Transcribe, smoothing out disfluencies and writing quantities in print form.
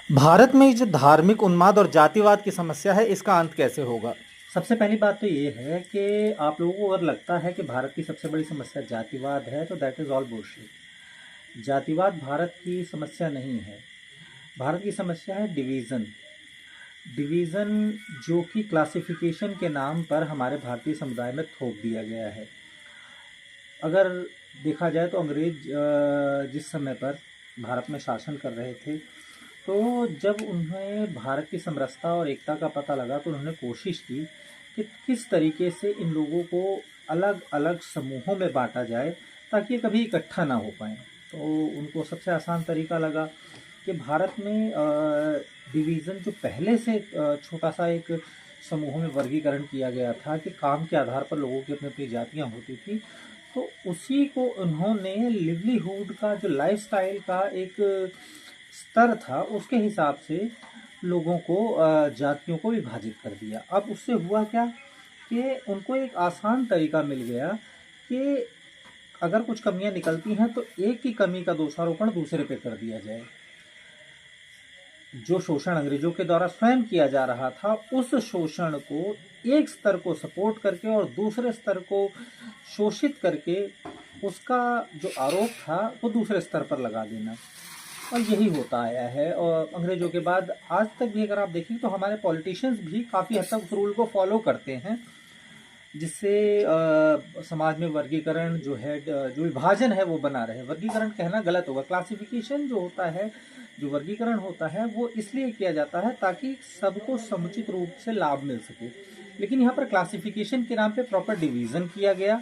भारत में ये जो धार्मिक उन्माद और जातिवाद की समस्या है, इसका अंत कैसे होगा? सबसे पहली बात तो ये है कि आप लोगों को अगर लगता है कि भारत की सबसे बड़ी समस्या जातिवाद है तो दैट इज़ ऑल बुllshit। जातिवाद भारत की समस्या नहीं है। भारत की समस्या है डिवीज़न। डिवीज़न जो कि क्लासिफिकेशन के नाम पर हमारे भारतीय समुदाय में थोप दिया गया है। अगर देखा जाए तो अंग्रेज जिस समय पर भारत में शासन कर रहे थे, तो जब उन्हें भारत की समरसता और एकता का पता लगा तो उन्होंने कोशिश की कि किस तरीके से इन लोगों को अलग अलग समूहों में बांटा जाए ताकि ये कभी इकट्ठा ना हो पाए। तो उनको सबसे आसान तरीका लगा कि भारत में डिवीज़न जो पहले से छोटा सा एक समूहों में वर्गीकरण किया गया था कि काम के आधार पर लोगों की अपनी अपनी जातियाँ होती थी, तो उसी को उन्होंने लिवलीहुड का जो लाइफस्टाइल का एक स्तर था उसके हिसाब से लोगों को जातियों को विभाजित कर दिया। अब उससे हुआ क्या कि उनको एक आसान तरीका मिल गया कि अगर कुछ कमियां निकलती हैं तो एक की कमी का दोषारोपण दूसरे पे कर दिया जाए। जो शोषण अंग्रेजों के द्वारा स्वयं किया जा रहा था, उस शोषण को एक स्तर को सपोर्ट करके और दूसरे स्तर को शोषित करके उसका जो आरोप था वो दूसरे स्तर पर लगा देना। और यही होता आया है और अंग्रेजों के बाद आज तक भी अगर आप देखें तो हमारे पॉलिटिशियंस भी काफ़ी हद तक उस रूल को फॉलो करते हैं, जिससे समाज में वर्गीकरण जो है, जो विभाजन है वो बना रहे। वर्गीकरण कहना गलत होगा। क्लासिफिकेशन जो होता है, जो वर्गीकरण होता है वो इसलिए किया जाता है ताकि सबको समुचित रूप से लाभ मिल सके। लेकिन यहाँ पर क्लासिफिकेशन के नाम पे प्रॉपर डिवीज़न किया गया